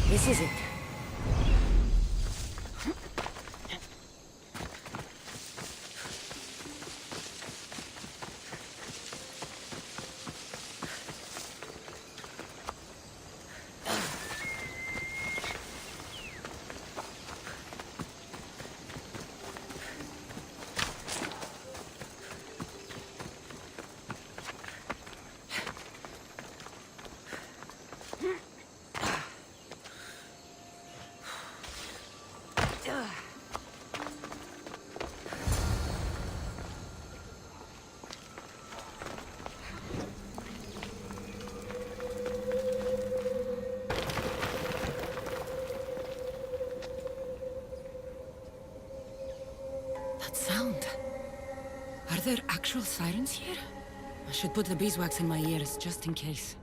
This is it. That sound. Are there actual sirens here? I should put the beeswax in my ears, just in case.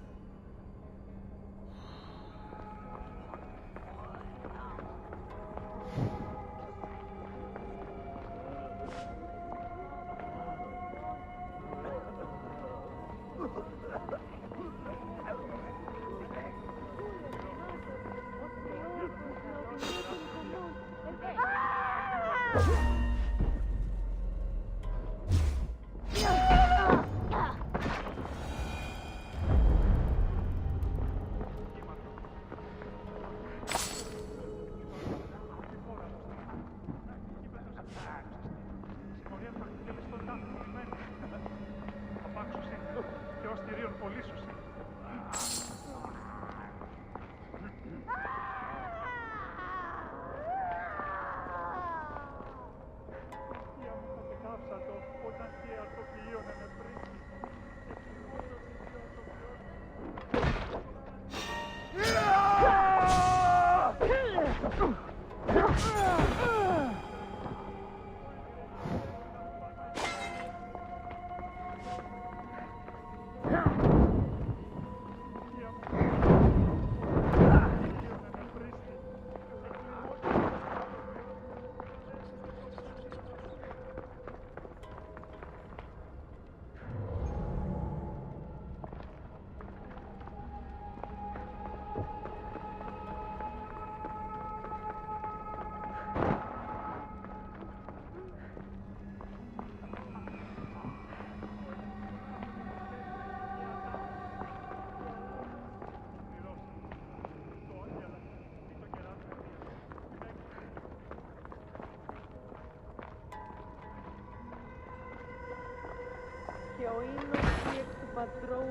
Και ο ίνος ή εκ του πατρώου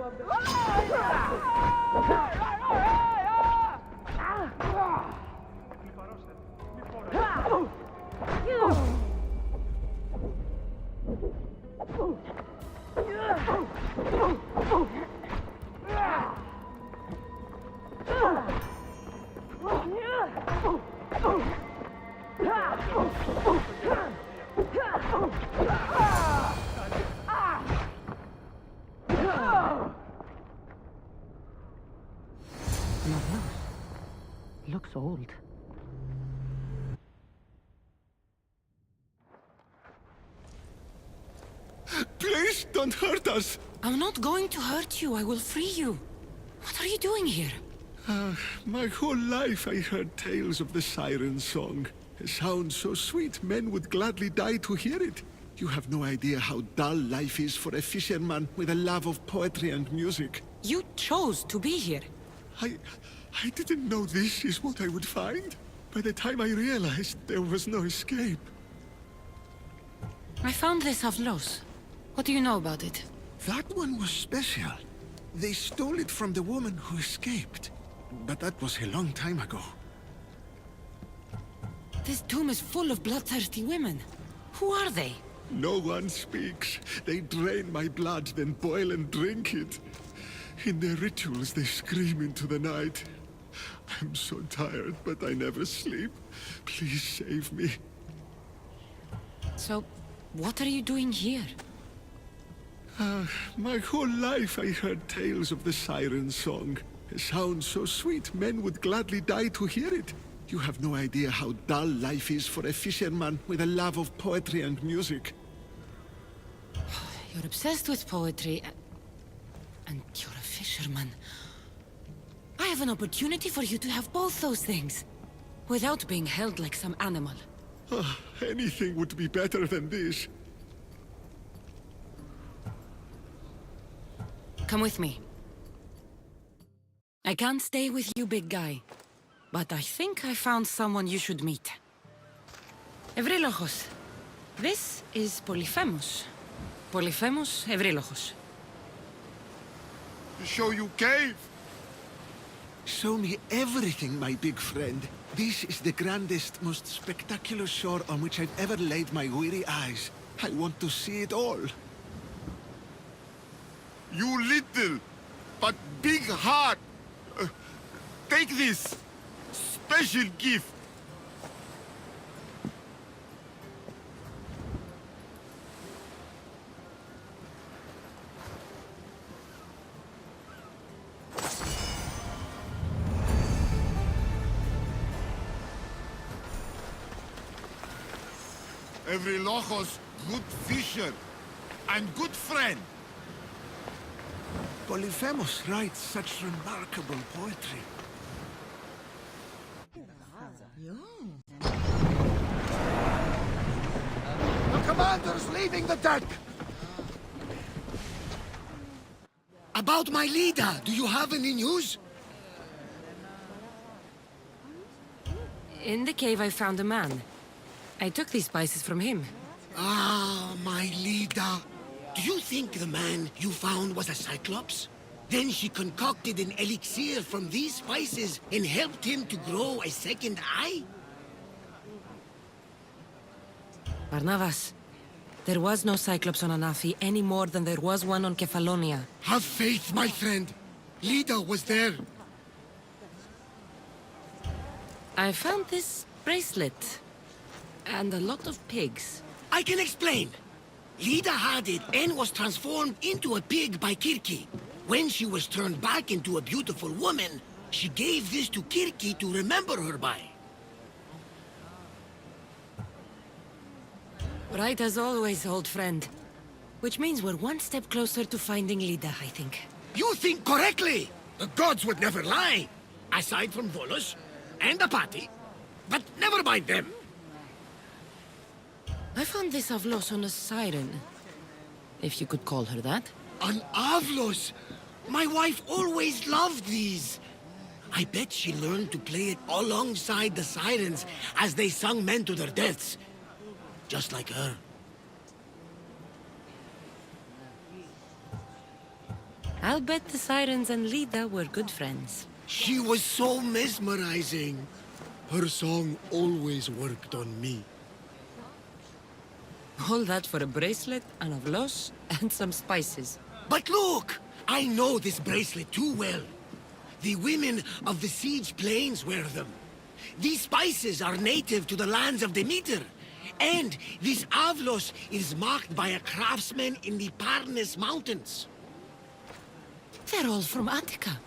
Looks old. Please don't hurt us! I'm not going to hurt you. I will free you. What are you doing here? My whole life I heard tales of the Siren song. A sound so sweet men would gladly die to hear it. You have no idea how dull life is for a fisherman with a love of poetry and music. You chose to be here. I didn't know this is what I would find. By the time I realized there was no escape. I found this Avlos. What do you know about it? That one was special. They stole it from the woman who escaped. But that was a long time ago. This tomb is full of bloodthirsty women. Who are they? No one speaks. They drain my blood, then boil and drink it. In their rituals, they scream into the night. I'm so tired, but I never sleep. Please save me. So, what are you doing here? My whole life I heard tales of the Siren song. A sound so sweet men would gladly die to hear it. You have no idea how dull life is for a fisherman with a love of poetry and music. You're obsessed with poetry, and you're a fisherman. I have an opportunity for you to have both those things, without being held like some animal. Ah, anything would be better than this. Come with me. I can't stay with you, big guy. But I think I found someone you should meet. Ευρύλοχος. This is Polyphemus. Polyphemus Ευρύλοχος. To show you cave? Show me everything, my big friend. This is the grandest, most spectacular shore on which I've ever laid my weary eyes. I want to see it all. You little, but big heart. Take this special gift. Evrylochos, good fisher and good friend. Polyphemus writes such remarkable poetry. The commander's leaving the deck! About my leader, do you have any news? In the cave I found a man. I took these spices from him. Ah, my leader. Do you think the man you found was a Cyclops? Then she concocted an elixir from these spices and helped him to grow a second eye? Barnabas, there was no Cyclops on Anafi any more than there was one on Kefalonia. Have faith, my friend. Lida was there. I found this bracelet. And a lot of pigs. I can explain. Lida had it and was transformed into a pig by Kirki. When she was turned back into a beautiful woman, she gave this to Kirki to remember her by. Right as always, old friend. Which means we're one step closer to finding Lida, I think. You think correctly! The gods would never lie! Aside from Volos and Apati. But never mind them. I found this Avlos on a Siren. If you could call her that. An Avlos! My wife always loved these. I bet she learned to play it alongside the Sirens as they sung men to their deaths. Just like her. I'll bet the Sirens and Lida were good friends. She was so mesmerizing. Her song always worked on me. All that for a bracelet, an Avlos, and some spices. But look! I know this bracelet too well. The women of the Siege Plains wear them. These spices are native to the lands of Demeter. And this Avlos is marked by a craftsman in the Parnes Mountains. They're all from Attica.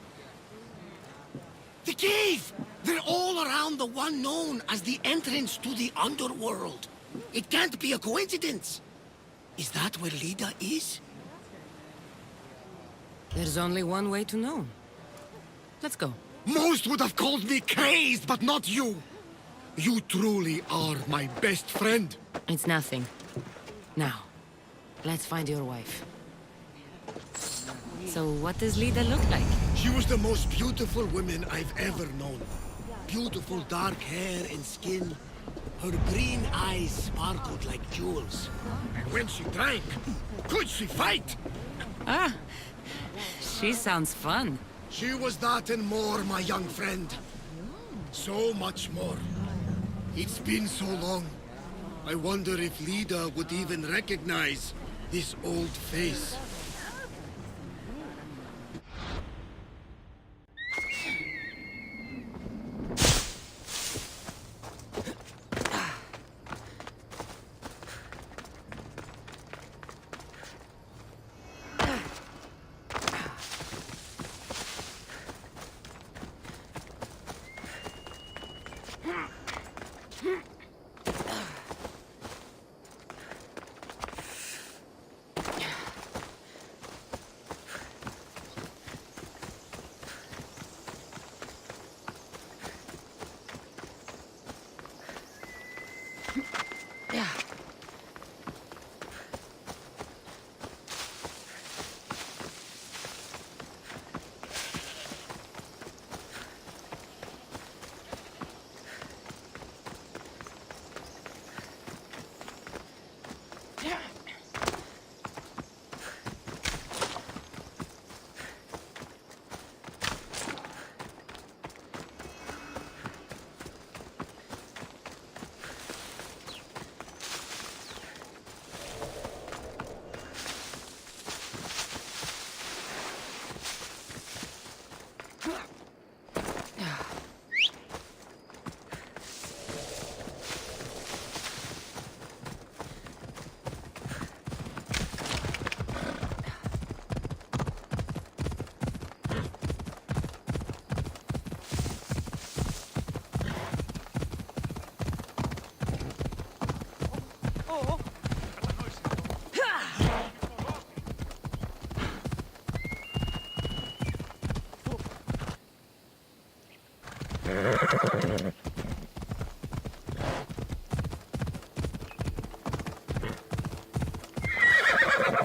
The cave! They're all around the one known as the entrance to the underworld. It can't be a coincidence. Is that where Lida is? There's only one way to know. Let's go. Most would have called me crazed, but not you. You truly are my best friend. It's nothing. Now, let's find your wife. So what does Lida look like? She was the most beautiful woman I've ever known. Beautiful dark hair and skin. Her green eyes sparkled like jewels. And when she drank, could she fight? Ah, she sounds fun. She was that and more, my young friend. So much more. It's been so long. I wonder if Lida would even recognize this old face.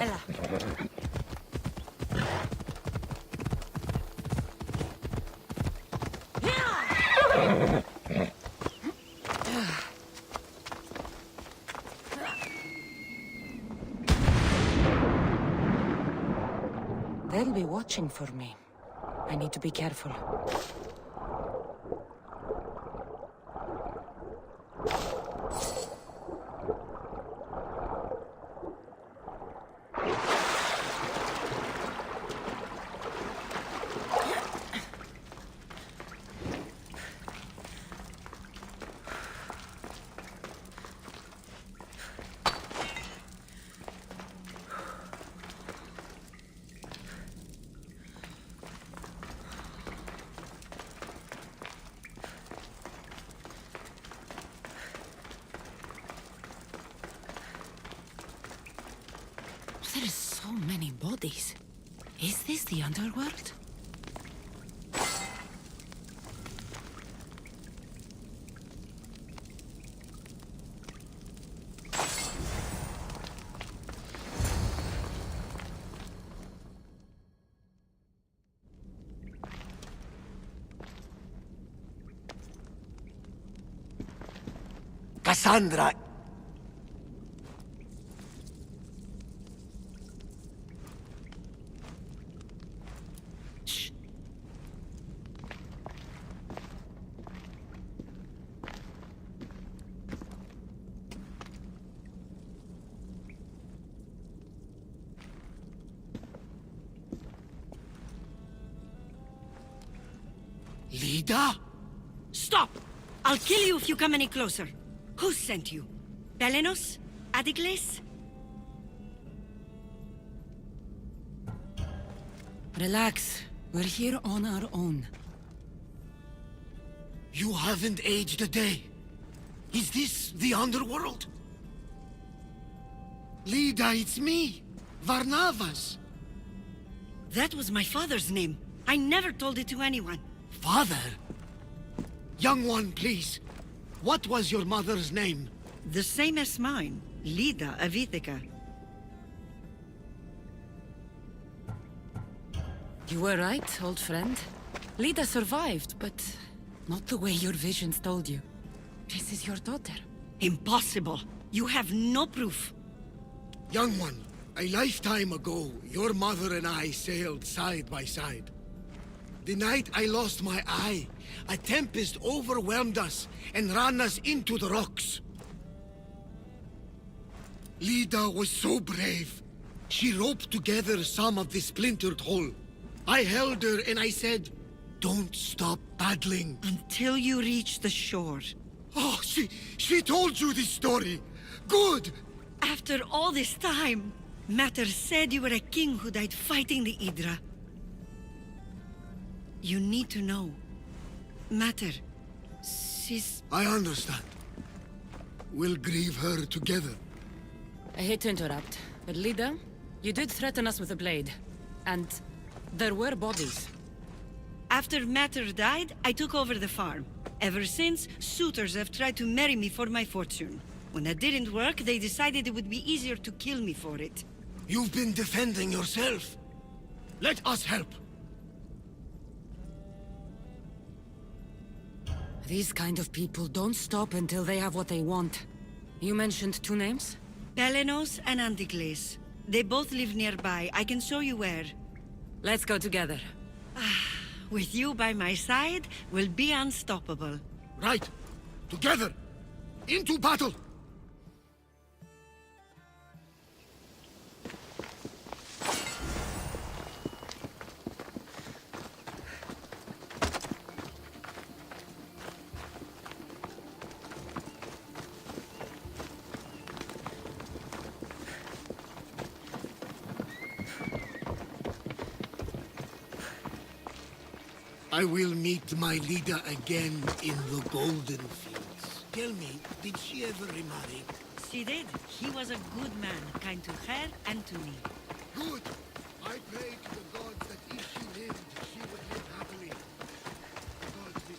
Ella. They'll be watching for me. I need to be careful. There are so many bodies. Is this the underworld? Cassandra. Shh. Lida? Stop! I'll kill you if you come any closer. Who sent you? Belenos? Adigles? Relax. We're here on our own. You haven't aged a day. Is this the underworld? Lida, it's me, Varnavas. That was my father's name. I never told it to anyone. Father? Young one, please. What was your mother's name? The same as mine. Lida of Ithaca. You were right, old friend. Lida survived, but not the way your visions told you. This is your daughter. Impossible. You have no proof. Young one, a lifetime ago, your mother and I sailed side by side. The night I lost my eye, a tempest overwhelmed us and ran us into the rocks. Lida was so brave. She roped together some of the splintered hull. I held her and I said, "Don't stop paddling." Until you reach the shore. Oh, she told you this story. Good! After all this time, Mater said you were a king who died fighting the Hydra. You need to know. Mater, she's... I understand. We'll grieve her together. I hate to interrupt, but Lida, you did threaten us with a blade. And there were bodies. After Mater died, I took over the farm. Ever since, suitors have tried to marry me for my fortune. When that didn't work, they decided it would be easier to kill me for it. You've been defending yourself. Let us help. These kind of people don't stop until they have what they want. You mentioned two names? Belenos and Antigles. They both live nearby. I can show you where. Let's go together. With you by my side, we'll be unstoppable. Right. Together. Into battle. I will meet my leader again in the Golden Fields. Tell me, did she ever remarry? She did. He was a good man, kind to her and to me. Good! I pray to the gods that if she lived, she would live happily. Gods be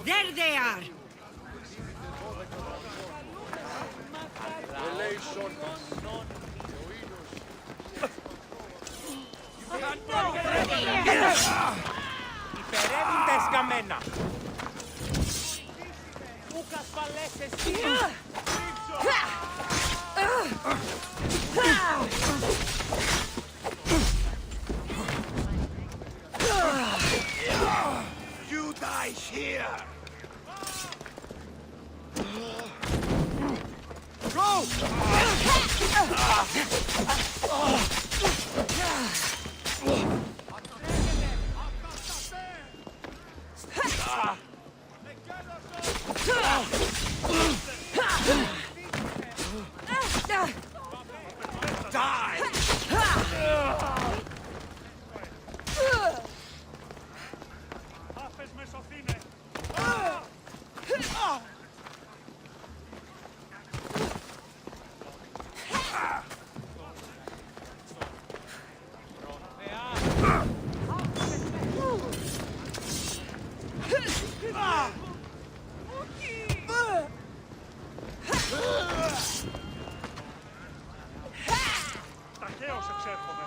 There they are! Υπερεύουν τα εσκαμμένα. Ούκας παλές εσύ. You die here! Ταχαίως εξέρχομαι.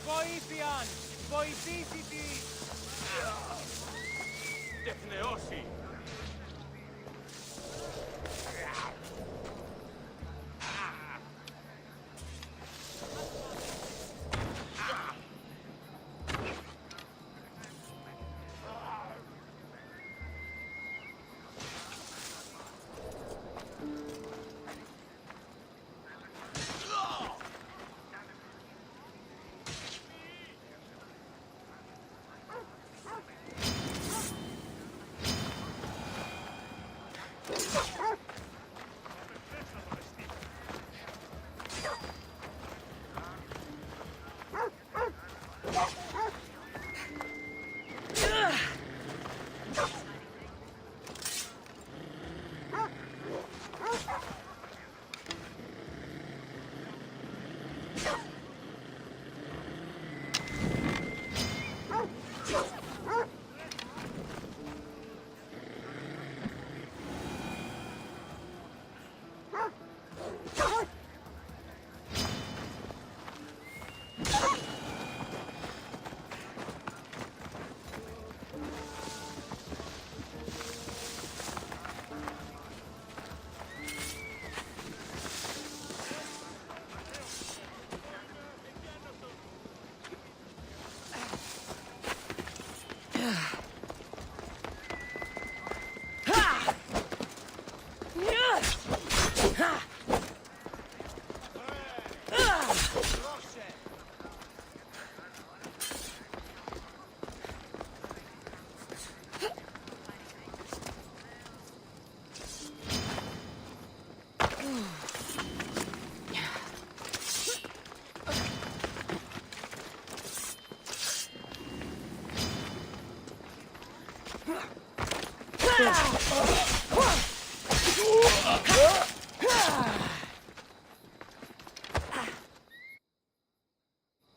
Βοήθειαν! Βοηθήσει τη! Τεχνεώσει!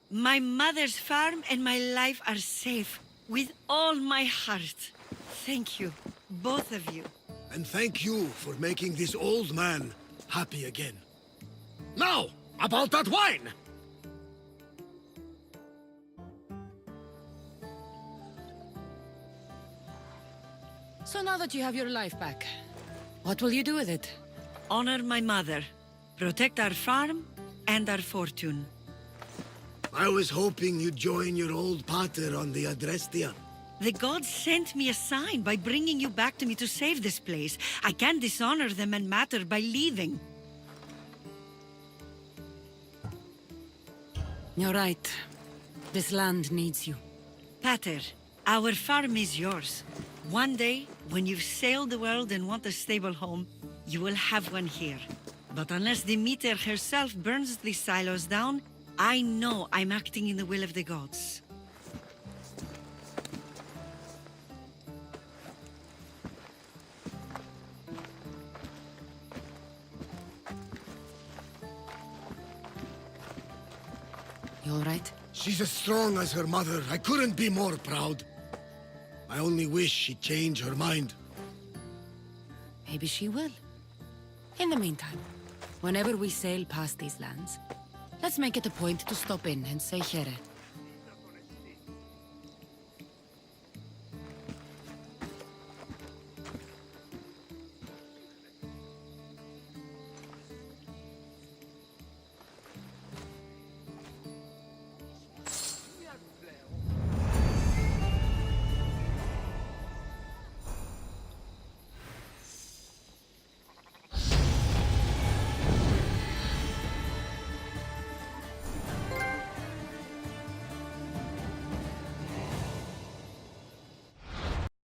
My mother's farm and my life are safe. With all my heart. Thank you, both of you. And thank you for making this old man happy again. Now, about that wine! So now that you have your life back, what will you do with it? Honor my mother. Protect our farm and our fortune. I was hoping you'd join your old pater on the Adrestia. The gods sent me a sign by bringing you back to me to save this place. I can't dishonor them and Mater by leaving. You're right. This land needs you. Pater, our farm is yours. One day, when you've sailed the world and want a stable home, you will have one here. But unless Demeter herself burns these silos down, I know I'm acting in the will of the gods. You all right? She's as strong as her mother. I couldn't be more proud. I only wish she'd change her mind. Maybe she will. In the meantime, whenever we sail past these lands, let's make it a point to stop in and say Here.